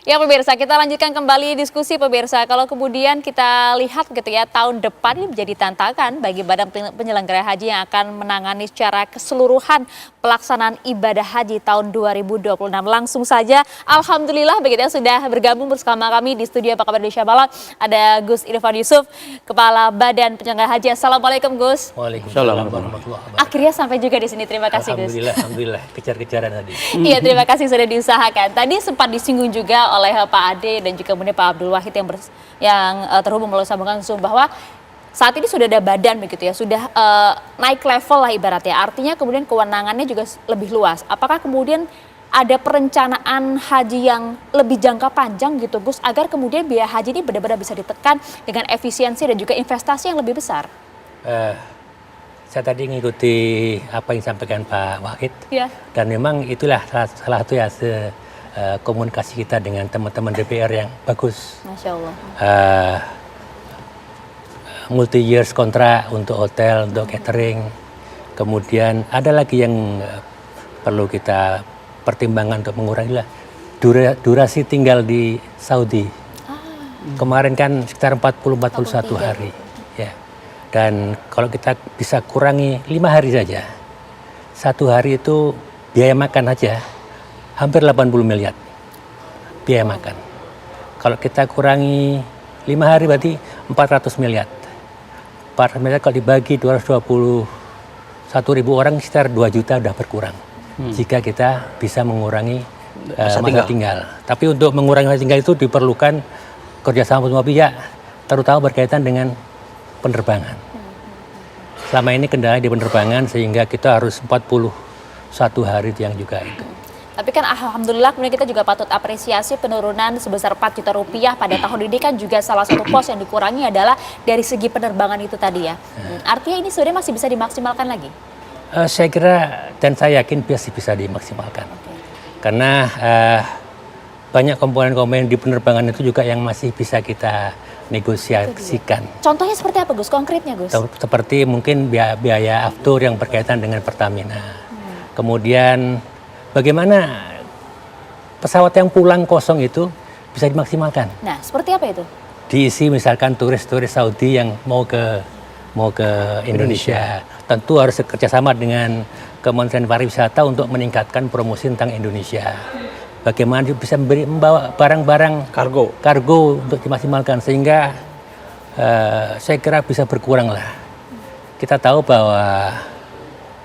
Ya pemirsa, kita lanjutkan kembali diskusi pemirsa. Kalau kemudian kita lihat gitu ya, tahun depan ini menjadi tantangan bagi Badan Penyelenggara Haji yang akan menangani secara keseluruhan pelaksanaan ibadah haji tahun 2026. Langsung saja, alhamdulillah begitu ya, sudah bergabung bersama kami di studio Apa Kabar Indonesia Malam. Ada Gus Irfan Yusuf, Kepala Badan Penyelenggara Haji. Assalamualaikum Gus. Waalaikumsalam warahmatullahi wabarakatuh. Akhirnya sampai juga di sini, terima kasih Gus. Alhamdulillah, kejar-kejaran tadi. Iya, terima kasih sudah diusahakan. Tadi sempat disinggung juga oleh Pak Ade dan juga kemudian Pak Abdul Wahid yang terhubung melalui sambungan Zoom bahwa saat ini sudah ada badan begitu ya, sudah naik level lah ibaratnya. Artinya kemudian kewenangannya juga lebih luas. Apakah kemudian ada perencanaan haji yang lebih jangka panjang gitu Gus, agar kemudian biaya haji ini benar-benar bisa ditekan dengan efisiensi dan juga investasi yang lebih besar? Saya tadi mengikuti apa yang disampaikan Pak Wahid, ya. Dan memang itulah salah satu ya komunikasi kita dengan teman-teman DPR yang bagus. Masya Allah. Multi years kontrak untuk hotel, untuk catering. Kemudian ada lagi yang perlu kita pertimbangkan untuk mengurangi lah durasi tinggal di Saudi. Kemarin kan sekitar 40-41 hari. Ya. Dan kalau kita bisa kurangi 5 hari saja, 1 hari itu biaya makan aja hampir 80 miliar biaya makan. Kalau kita kurangi 5 hari berarti 400 miliar. 400 miliar kalau dibagi 221 ribu orang sekitar 2 juta udah berkurang. Jika kita bisa mengurangi masa tinggal. Tapi untuk mengurangi masa tinggal itu diperlukan kerjasama semua pihak, terutama berkaitan dengan penerbangan. Selama ini kendala di penerbangan sehingga kita harus 41 hari yang juga itu. Tapi kan alhamdulillah kemudian kita juga patut apresiasi penurunan sebesar 4 juta rupiah pada tahun ini kan juga salah satu pos yang dikurangi adalah dari segi penerbangan itu tadi ya. Artinya ini sebenarnya masih bisa dimaksimalkan lagi? Saya kira dan saya yakin masih bisa dimaksimalkan. Karena banyak komponen-komponen di penerbangan itu juga yang masih bisa kita negosiasikan. Contohnya seperti apa Gus? Konkretnya Gus? Seperti mungkin biaya aftur yang berkaitan dengan Pertamina. Kemudian bagaimana pesawat yang pulang kosong itu bisa dimaksimalkan? Nah, seperti apa itu? Diisi misalkan turis-turis Saudi yang mau ke Indonesia. Tentu harus kerjasama dengan Kementerian Pariwisata untuk meningkatkan promosi tentang Indonesia. Bagaimana bisa membawa barang-barang kargo untuk dimaksimalkan sehingga saya kira bisa berkurang lah. Kita tahu bahwa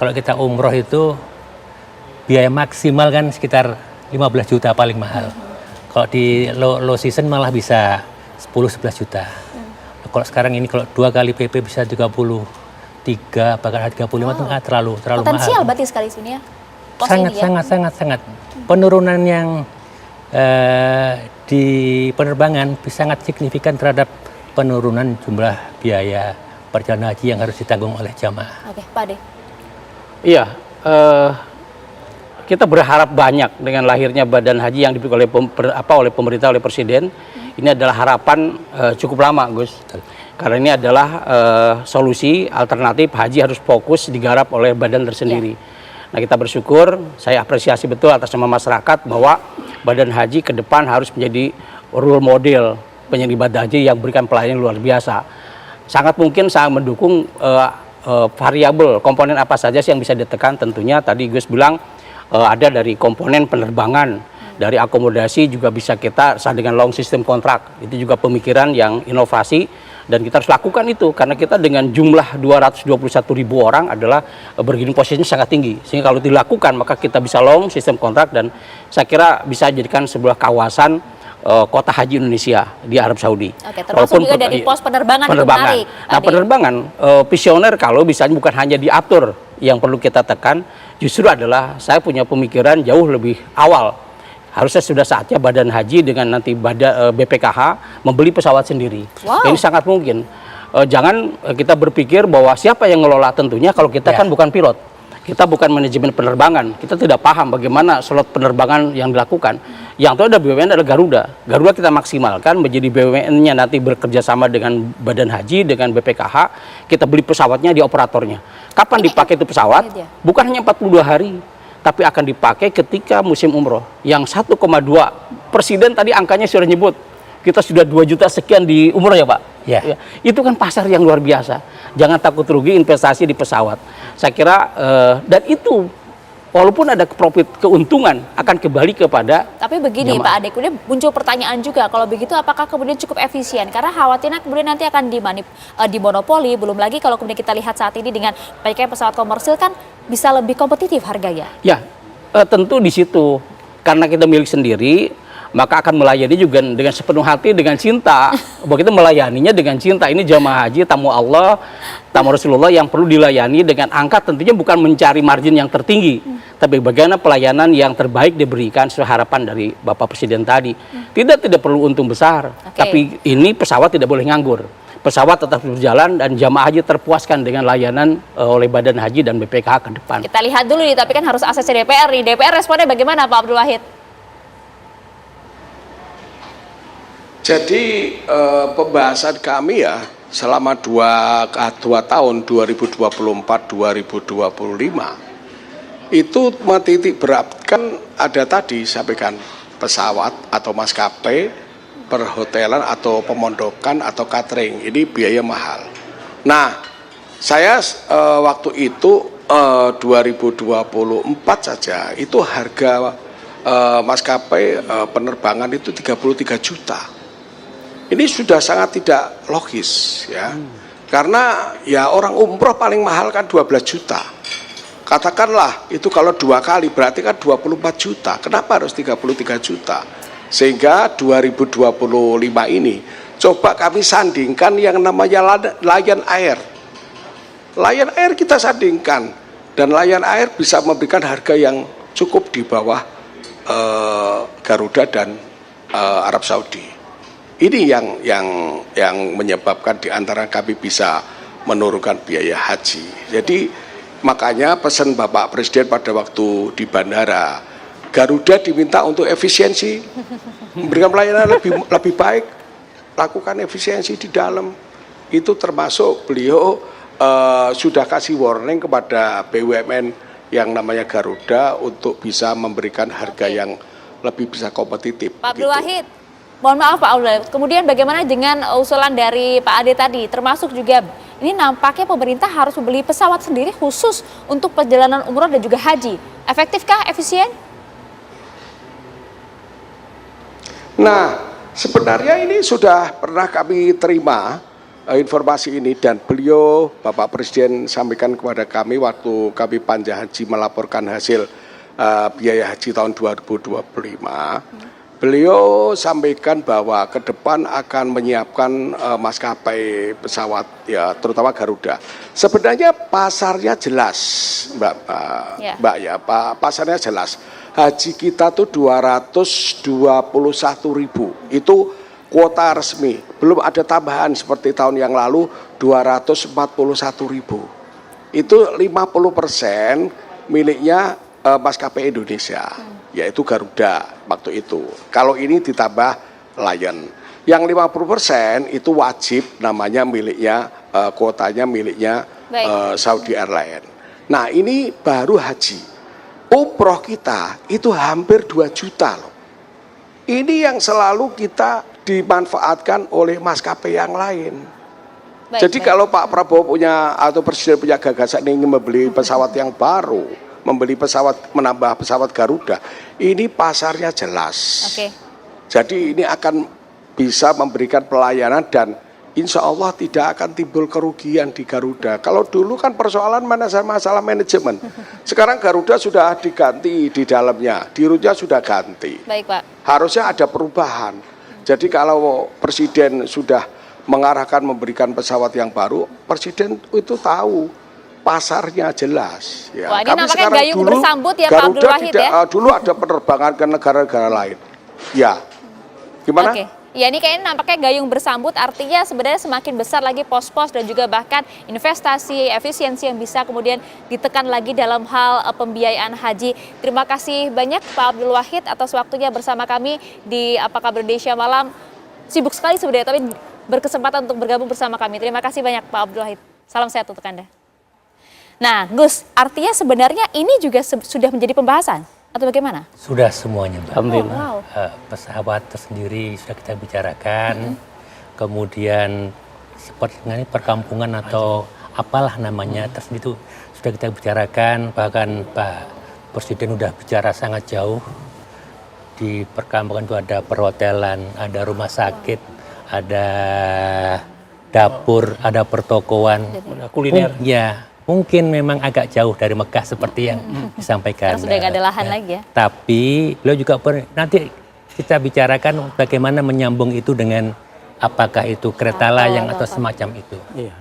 kalau kita umroh itu biaya maksimal kan sekitar 15 juta paling mahal. Kalau di low season malah bisa 10-11 juta. Kalau sekarang ini kalau 2 kali PP bisa 33 bahkan 35 itu terlalu mahal. Potensial berarti sekali sini ya? Sangat. Penurunan yang di penerbangan sangat signifikan terhadap penurunan jumlah biaya perjalanan haji yang harus ditanggung oleh jamaah. Oke, Pak Ade. Iya, kita berharap banyak dengan lahirnya badan haji yang dipilih oleh pemerintah, oleh presiden. Ini adalah harapan cukup lama, Gus. Karena ini adalah solusi alternatif haji harus fokus digarap oleh badan tersendiri. Nah, kita bersyukur, saya apresiasi betul atas nama masyarakat bahwa badan haji ke depan harus menjadi role model penyelenggara ibadah haji yang berikan pelayanan luar biasa. Sangat mungkin sangat mendukung variabel komponen apa saja sih yang bisa ditekan. Tentunya tadi Gus bilang ada dari komponen penerbangan, dari akomodasi juga bisa kita sah dengan long system kontrak. Itu juga pemikiran yang inovasi. Dan kita harus lakukan itu karena kita dengan jumlah 221 ribu orang adalah bargaining posisinya sangat tinggi. Sehingga kalau dilakukan maka kita bisa long sistem kontrak dan saya kira bisa jadikan sebuah kawasan kota haji Indonesia di Arab Saudi. Oke, termasuk juga dari pos penerbangan. Itu menarik. Nah, penerbangan visioner kalau misalnya bukan hanya diatur yang perlu kita tekan, justru adalah saya punya pemikiran jauh lebih awal. Harusnya sudah saatnya badan haji dengan nanti BPKH membeli pesawat sendiri. Ini sangat mungkin. Jangan kita berpikir bahwa siapa yang ngelola tentunya kalau kita kan bukan pilot. Kita bukan manajemen penerbangan. Kita tidak paham bagaimana slot penerbangan yang dilakukan. Yang itu ada BUMN adalah Garuda. Garuda kita maksimalkan menjadi BUMN-nya nanti bekerja sama dengan badan haji, dengan BPKH. Kita beli pesawatnya di operatornya. Kapan dipakai itu pesawat? Bukan hanya 42 hari. Tapi akan dipakai ketika musim umroh yang 1,2 Presiden tadi angkanya sudah nyebut, kita sudah 2 juta sekian di umroh ya Pak? Ya. Ya. Itu kan pasar yang luar biasa. Jangan takut rugi investasi di pesawat. Saya kira, dan itu walaupun ada profit keuntungan akan kembali kepada Tapi begini jamaah. Pak Ade, kemudian muncul pertanyaan juga, kalau begitu apakah kemudian cukup efisien? Karena khawatirnya kemudian nanti akan dimonopoli, belum lagi kalau kemudian kita lihat saat ini dengan banyaknya pesawat komersil kan bisa lebih kompetitif harganya. Ya, tentu di situ karena kita milik sendiri, maka akan melayani juga dengan sepenuh hati, dengan cinta. Bahwa kita melayaninya dengan cinta. Ini jamaah haji, tamu Allah, tamu Rasulullah yang perlu dilayani dengan angka tentunya bukan mencari margin yang tertinggi, tapi bagaimana pelayanan yang terbaik diberikan sesuai harapan dari Bapak Presiden tadi. Tidak perlu untung besar, tapi ini pesawat tidak boleh nganggur. Pesawat tetap berjalan dan jamaah haji terpuaskan dengan layanan oleh Badan Haji dan BPKH ke depan. Kita lihat dulu nih, tapi kan harus ACC DPR nih. DPR responnya bagaimana Pak Abdul Wahid? Jadi pembahasan kami ya selama 2 tahun 2024-2025 itu menitik beratkan ada tadi sampaikan pesawat atau maskapai, perhotelan atau pemondokan atau catering ini biaya mahal. Nah, saya waktu itu 2024 saja itu harga maskapai penerbangan itu 33 juta. Ini sudah sangat tidak logis ya. Karena ya orang umroh paling mahal kan 12 juta. Katakanlah itu kalau 2 kali berarti kan 24 juta. Kenapa harus 33 juta? Sehingga 2025 ini coba kami sandingkan yang namanya Lion Air. Lion Air kita sandingkan dan Lion Air bisa memberikan harga yang cukup di bawah Garuda dan Arab Saudi. Ini yang menyebabkan di antara kami bisa menurunkan biaya haji. Jadi makanya pesan Bapak Presiden pada waktu di bandara, Garuda diminta untuk efisiensi, memberikan pelayanan lebih baik, lakukan efisiensi di dalam. Itu termasuk beliau sudah kasih warning kepada BUMN yang namanya Garuda untuk bisa memberikan harga yang lebih bisa kompetitif. Pak Abdul Wahid, mohon maaf Pak Abdul Wahid, kemudian bagaimana dengan usulan dari Pak Ade tadi, termasuk juga ini nampaknya pemerintah harus membeli pesawat sendiri khusus untuk perjalanan umroh dan juga haji. Efektifkah, efisien? Nah, sebenarnya ini sudah pernah kami terima informasi ini dan beliau Bapak Presiden sampaikan kepada kami waktu kami panja haji melaporkan hasil biaya haji tahun 2025. Beliau sampaikan bahwa ke depan akan menyiapkan maskapai pesawat ya terutama Garuda. Sebenarnya pasarnya jelas, Mbak ya, pasarnya jelas. Haji kita tuh 221.000. Itu kuota resmi. Belum ada tambahan seperti tahun yang lalu 241.000. Itu 50% miliknya maskapai Indonesia. Yaitu Garuda waktu itu. Kalau ini ditambah Lion. Yang 50% itu wajib namanya miliknya, kuotanya miliknya Saudi Airlines. Nah ini baru haji. Umroh kita itu hampir 2 juta loh. Ini yang selalu kita dimanfaatkan oleh maskapai yang lain. Jadi kalau Pak Prabowo punya atau Presiden punya gagasan ingin membeli pesawat yang baru, menambah pesawat Garuda, ini pasarnya jelas. Jadi ini akan bisa memberikan pelayanan dan insya Allah tidak akan timbul kerugian di Garuda. Kalau dulu kan persoalan masalah manajemen. Sekarang Garuda sudah diganti di dalamnya, dirutnya sudah ganti. Baik Pak. Harusnya ada perubahan. Jadi kalau Presiden sudah mengarahkan memberikan pesawat yang baru, Presiden itu tahu pasarnya jelas. Ya. Wah, ini nampaknya gayung bersambut ya Pak Abdul Wahid ya? Dulu ada penerbangan ke negara-negara lain. Ya, gimana? Ya ini kayaknya nampaknya gayung bersambut, artinya sebenarnya semakin besar lagi pos-pos dan juga bahkan investasi, efisiensi yang bisa kemudian ditekan lagi dalam hal pembiayaan haji. Terima kasih banyak Pak Abdul Wahid atas waktunya bersama kami di Apa Kabar Indonesia Malam. Sibuk sekali sebenarnya, tapi berkesempatan untuk bergabung bersama kami. Terima kasih banyak Pak Abdul Wahid. Salam sehat untuk Anda. Nah Gus, artinya sebenarnya ini juga sudah menjadi pembahasan atau bagaimana? Sudah semuanya, Mbak. Alhamdulillah. Wow. Pesawat tersendiri sudah kita bicarakan, kemudian seperti ini perkampungan atau apalah namanya tersendiri itu sudah kita bicarakan, bahkan Pak Presiden sudah bicara sangat jauh. Di perkampungan itu ada perhotelan, ada rumah sakit, ada dapur, ada pertokoan. Ada kuliner. Ya, mungkin memang agak jauh dari Mekah seperti yang disampaikan. Karena sudah nggak ada lahan lagi ya. Tapi beliau juga nanti kita bicarakan bagaimana menyambung itu dengan apakah itu kereta layang atau semacam itu. Iya.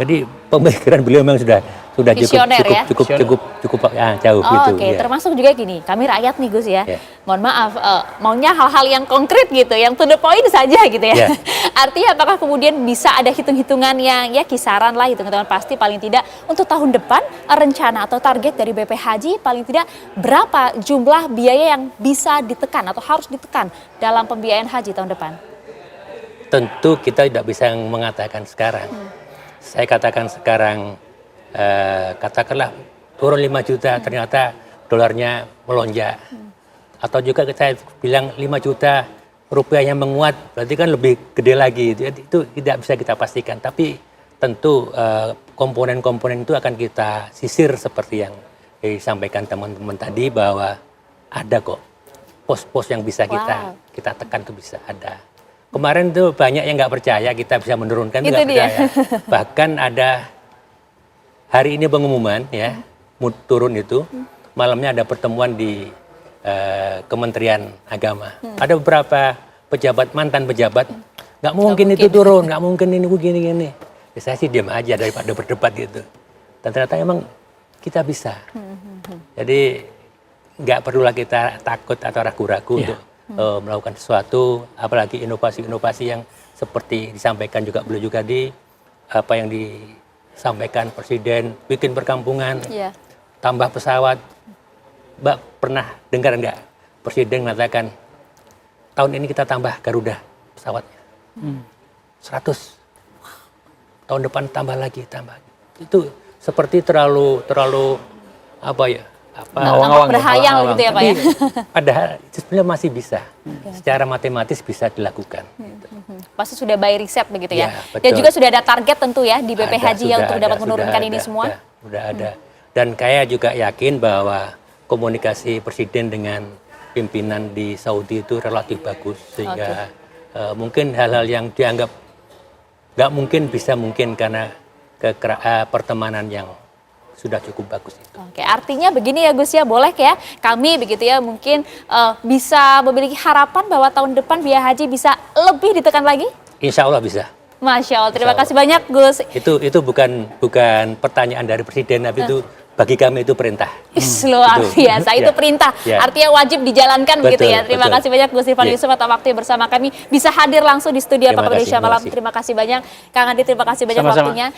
Jadi pemikiran beliau memang sudah Visioner ya? cukup jauh gitu. Oke, ya. termasuk juga gini, kami rakyat nih Gus ya. Ya. Mohon maaf, maunya hal-hal yang konkret gitu, yang to the point saja gitu ya. Ya. Artinya apakah kemudian bisa ada hitung-hitungan yang ya kisaran lah, hitung-hitungan pasti paling tidak untuk tahun depan rencana atau target dari BP Haji paling tidak berapa jumlah biaya yang bisa ditekan atau harus ditekan dalam pembiayaan haji tahun depan? Tentu kita tidak bisa mengatakan sekarang. Saya katakan sekarang, katakanlah turun 5 juta, ternyata dolarnya melonjak. Atau juga saya bilang 5 juta rupiahnya menguat, berarti kan lebih gede lagi. Itu tidak bisa kita pastikan. Tapi tentu komponen-komponen itu akan kita sisir seperti yang disampaikan teman-teman tadi, bahwa ada kok pos-pos yang bisa kita tekan, itu bisa ada. Kemarin tuh banyak yang nggak percaya kita bisa menurunkan, itu nggak percaya. Bahkan ada hari ini pengumuman ya, turun itu, malamnya ada pertemuan di Kementerian Agama. Ada beberapa pejabat, mantan pejabat, nggak mungkin itu turun, nggak mungkin ini begini-gini. Ya, saya sih diam aja daripada berdebat gitu. Dan ternyata emang kita bisa. Jadi nggak perlulah kita takut atau ragu-ragu untuk melakukan sesuatu, apalagi inovasi-inovasi yang seperti disampaikan juga beliau juga di apa yang disampaikan Presiden, bikin perkampungan, tambah pesawat. Mbak pernah dengar nggak Presiden mengatakan tahun ini kita tambah Garuda pesawatnya 100, tahun depan tambah lagi, itu seperti terlalu apa ya? Berhayal gitu ya Pak ya. Padahal sebenarnya masih bisa, secara matematis bisa dilakukan. Pasti sudah by riset begitu ya. Ya, Dan juga sudah ada target tentu ya di BP Haji ya untuk dapat menurunkan ini semua. Sudah ada. Dan saya juga yakin bahwa komunikasi Presiden dengan pimpinan di Saudi itu relatif bagus, sehingga mungkin hal-hal yang dianggap nggak mungkin bisa mungkin karena pertemanan yang sudah cukup bagus itu. Oke, artinya begini ya Gus ya, boleh ya kami begitu ya mungkin bisa memiliki harapan bahwa tahun depan biaya haji bisa lebih ditekan lagi? Insya Allah bisa. Masya Allah, terima kasih banyak Gus. Itu bukan pertanyaan dari Presiden, tapi itu bagi kami itu perintah. Luar biasa, itu perintah. Artinya wajib dijalankan begitu ya. Terima kasih banyak Gus Irfan Yusuf atas waktu bersama kami. Bisa hadir langsung di studio Apa Kabar Indonesia Malam. Terima kasih banyak. Kang Adi, terima kasih banyak waktunya.